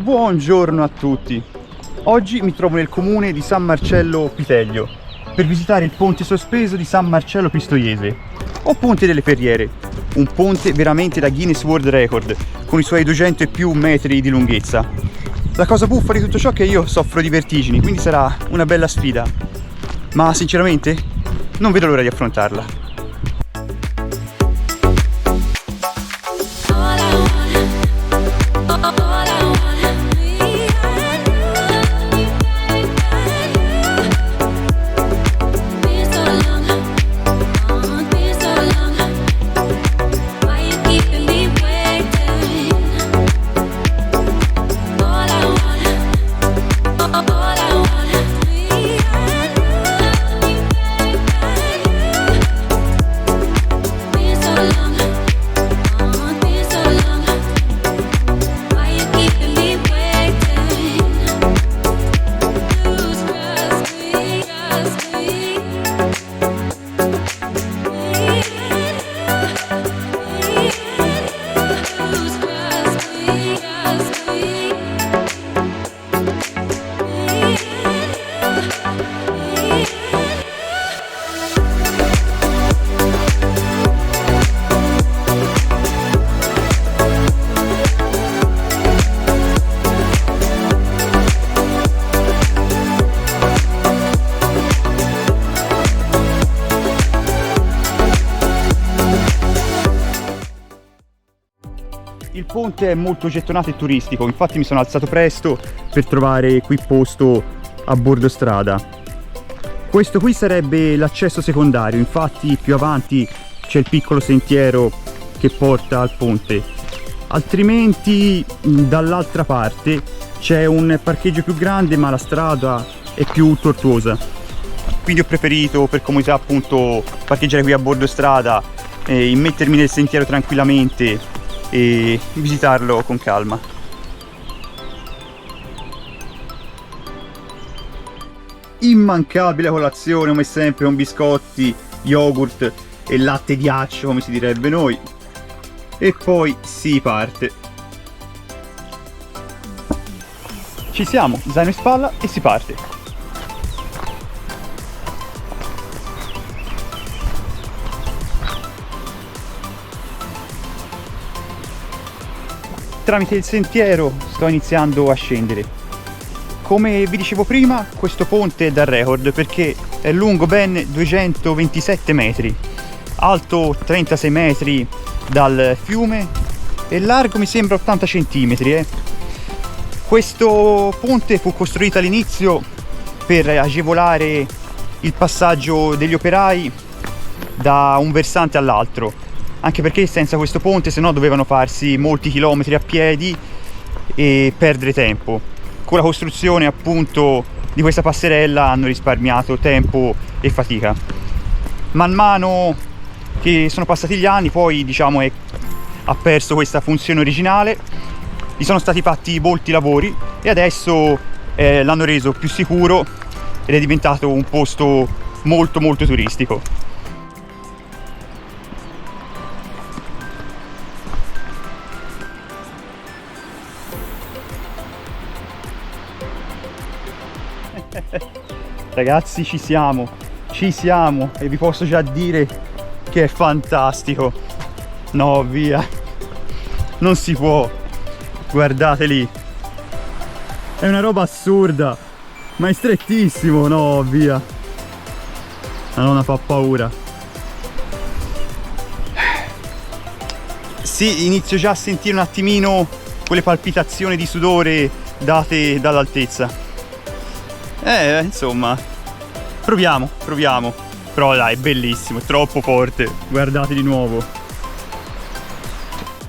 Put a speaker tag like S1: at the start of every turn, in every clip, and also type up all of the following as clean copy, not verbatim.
S1: Buongiorno a tutti. Oggi mi trovo nel comune di San Marcello Piteglio per visitare il ponte sospeso di San Marcello Pistoiese, o Ponte delle Ferriere, un ponte veramente da Guinness World Record con i suoi 200 e più metri di lunghezza. La cosa buffa di tutto ciò è che io soffro di vertigini, quindi sarà una bella sfida, ma sinceramente non vedo l'ora di affrontarla. Il ponte è molto gettonato e turistico, infatti mi sono alzato presto per trovare qui posto a bordo strada. Questo qui sarebbe l'accesso secondario, infatti più avanti c'è il piccolo sentiero che porta al ponte. Altrimenti dall'altra parte c'è un parcheggio più grande, ma la strada è più tortuosa. Quindi ho preferito per comodità appunto parcheggiare qui a bordo strada e immettermi nel sentiero tranquillamente e visitarlo con calma. Immancabile colazione come sempre, con biscotti, yogurt e latte di accio come si direbbe noi, e poi si parte. Ci siamo, zaino in spalla e si parte. Tramite il sentiero sto iniziando a scendere. Come vi dicevo prima, questo ponte è da record perché è lungo ben 227 metri, alto 36 metri dal fiume e largo mi sembra 80 centimetri. Questo ponte fu costruito all'inizio per agevolare il passaggio degli operai da un versante all'altro, anche perché senza questo ponte se no dovevano farsi molti chilometri a piedi e perdere tempo. Con la costruzione appunto di questa passerella hanno risparmiato tempo e fatica. Man mano che sono passati gli anni poi diciamo ha perso questa funzione originale, gli sono stati fatti molti lavori e adesso l'hanno reso più sicuro ed è diventato un posto molto turistico. Ragazzi, ci siamo e vi posso già dire che è fantastico. No, via, non si può, guardate lì, è una roba assurda, ma è strettissimo. No, via, Madonna, fa paura. Sì, inizio già a sentire un attimino quelle palpitazioni di sudore date dall'altezza. Insomma, proviamo. Però dai, è bellissimo, è troppo forte. Guardate di nuovo.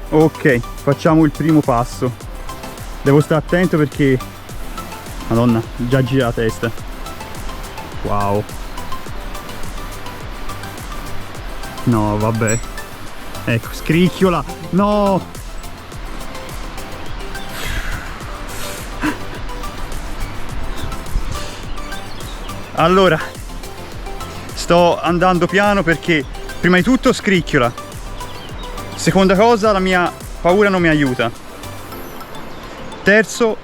S1: Ok, facciamo il primo passo. Devo stare attento perché... Madonna, già gira la testa. Wow. No, vabbè. Ecco, scricchiola. No! Allora, sto andando piano perché prima di tutto scricchiola, seconda cosa la mia paura non mi aiuta Terzo,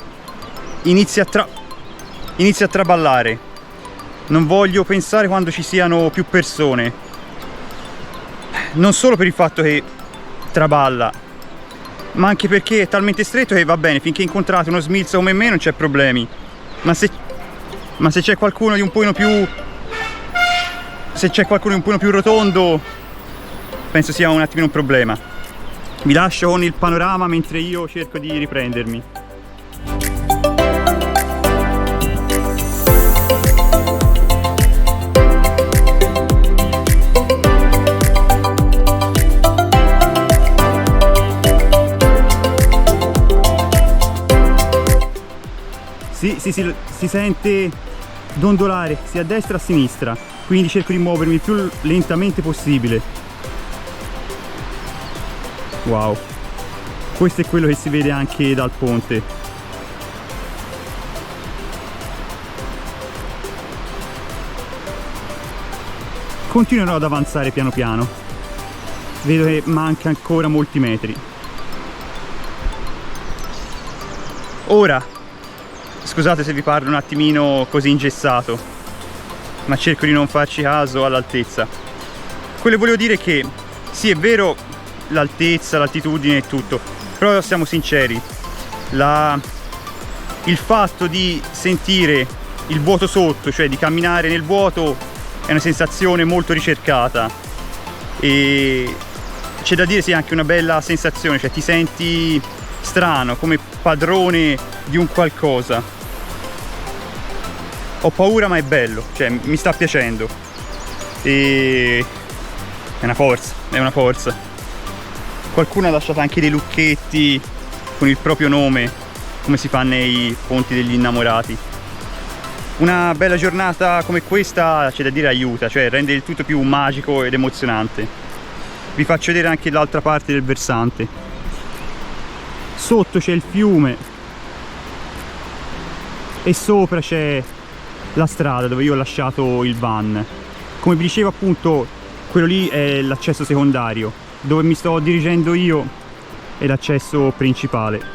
S1: inizia a traballare. Non voglio pensare quando ci siano più persone, non solo per il fatto che traballa, ma anche perché è talmente stretto che va bene, finché incontrate uno smilzo come me non c'è problemi, ma se c'è qualcuno di un pochino più, se c'è qualcuno di un pochino più rotondo, penso sia un attimino un problema. Vi lascio con il panorama mentre io cerco di riprendermi. Si sente dondolare sia a destra che a sinistra, quindi cerco di muovermi il più lentamente possibile. Wow, questo è quello che si vede anche dal ponte. Continuerò ad avanzare piano piano, vedo che manca ancora molti metri. Ora, scusate se vi parlo un attimino così ingessato, ma cerco di non farci caso all'altezza. Quello che volevo dire è che sì, è vero, l'altezza, l'altitudine e tutto, però siamo sinceri, il fatto di sentire il vuoto sotto, cioè di camminare nel vuoto, è una sensazione molto ricercata e c'è da dire sì, anche una bella sensazione, cioè ti senti strano, come padrone di un qualcosa. Ho paura ma è bello, cioè mi sta piacendo e è una forza, è una forza. Qualcuno ha lasciato anche dei lucchetti con il proprio nome, come si fa nei ponti degli innamorati. Una bella giornata come questa, c'è da dire, aiuta, cioè rende il tutto più magico ed emozionante. Vi faccio vedere anche l'altra parte del versante. Sotto c'è il fiume e sopra c'è la strada dove io ho lasciato il van. Come vi dicevo, appunto, quello lì è l'accesso secondario, dove mi sto dirigendo io è l'accesso principale.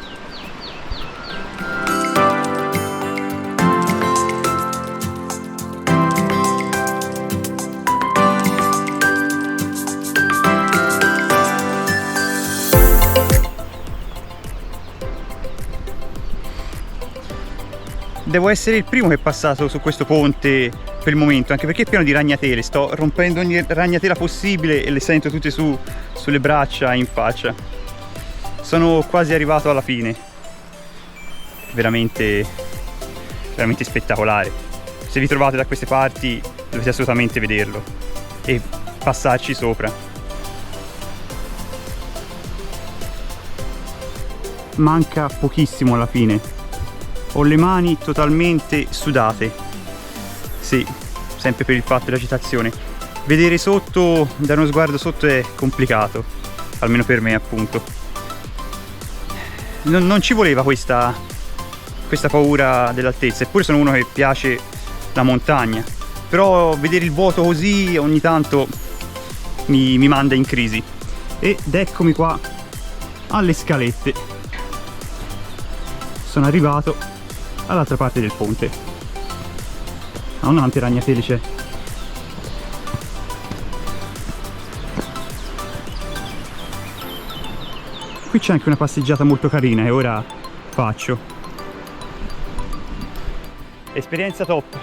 S1: Devo essere il primo che è passato su questo ponte per il momento, anche perché è pieno di ragnatele. Sto rompendo ogni ragnatela possibile e le sento tutte sulle braccia e in faccia. Sono quasi arrivato alla fine. Veramente, veramente spettacolare. Se vi trovate da queste parti dovete assolutamente vederlo e passarci sopra. Manca pochissimo alla fine. Ho le mani totalmente sudate. Sì, sempre per il fatto dell'agitazione. Vedere sotto, dare uno sguardo sotto è complicato, almeno per me, appunto. Non ci voleva questa paura dell'altezza, eppure sono uno che piace la montagna. Però vedere il vuoto così ogni tanto mi manda in crisi. Ed eccomi qua alle scalette. Sono arrivato all'altra parte del ponte. Ma non tante ragnatele c'è. Qui c'è anche una passeggiata molto carina e ora faccio. Esperienza top.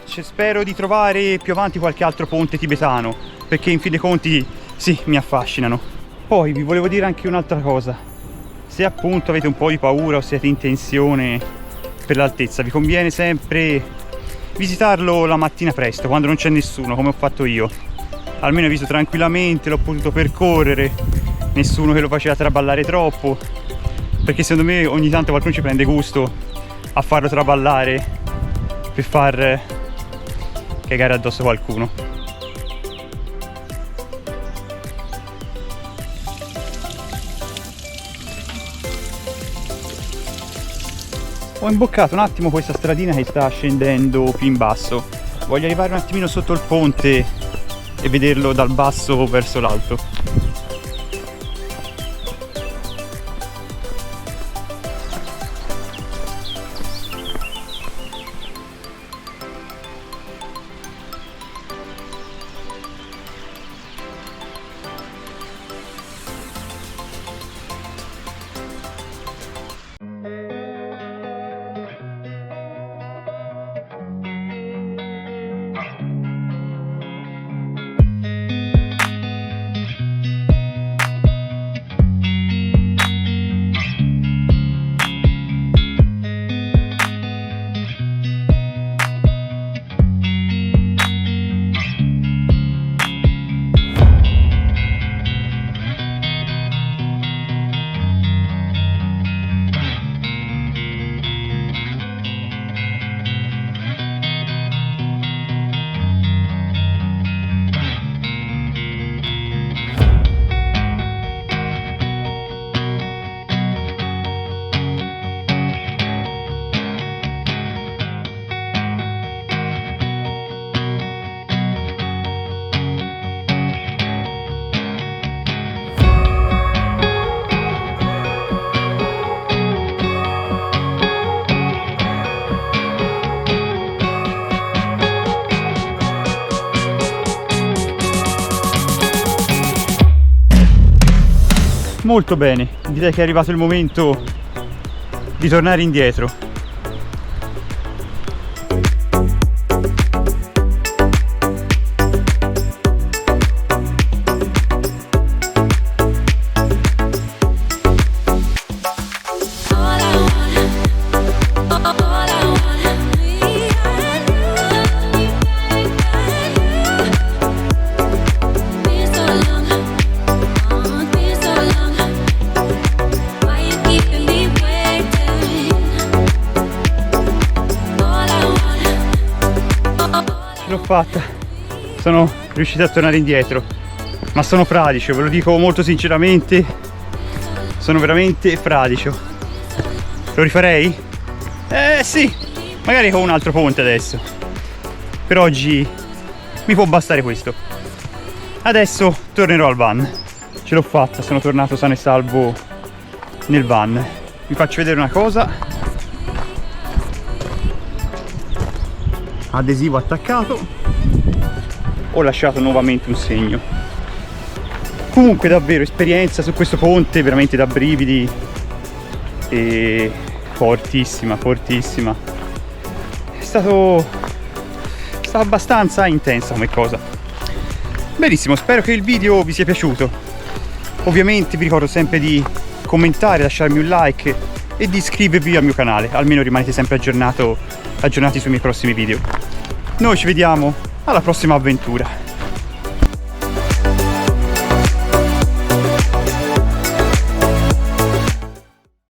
S1: Spero di trovare più avanti qualche altro ponte tibetano, perché in fin dei conti sì, mi affascinano. Poi vi volevo dire anche un'altra cosa. Se appunto avete un po' di paura o siete in tensione per l'altezza, vi conviene sempre visitarlo la mattina presto, quando non c'è nessuno, come ho fatto io. Almeno ho visto tranquillamente, l'ho potuto percorrere, nessuno che lo faceva traballare troppo, perché secondo me ogni tanto qualcuno ci prende gusto a farlo traballare per far cagare addosso qualcuno. Ho imboccato un attimo questa stradina che sta scendendo più in basso. Voglio arrivare un attimino sotto il ponte e vederlo dal basso verso l'alto. molto bene. Direi che è arrivato il momento di tornare indietro. L'ho fatta, sono riuscito a tornare indietro, ma sono fradicio, ve lo dico molto sinceramente, sono veramente fradicio. Lo rifarei? Sì, magari con un altro ponte adesso. Per oggi mi può bastare questo. Adesso tornerò al van. Ce l'ho fatta, sono tornato sano e salvo nel van. Vi faccio vedere una cosa. Adesivo attaccato, ho lasciato nuovamente un segno. Comunque davvero esperienza su questo ponte veramente da brividi e fortissima, fortissima. È stato abbastanza intensa come cosa. Benissimo, spero che il video vi sia piaciuto. Ovviamente vi ricordo sempre di commentare, lasciarmi un like e di iscrivervi al mio canale, almeno rimanete sempre aggiornati sui miei prossimi video. Noi ci vediamo alla prossima avventura.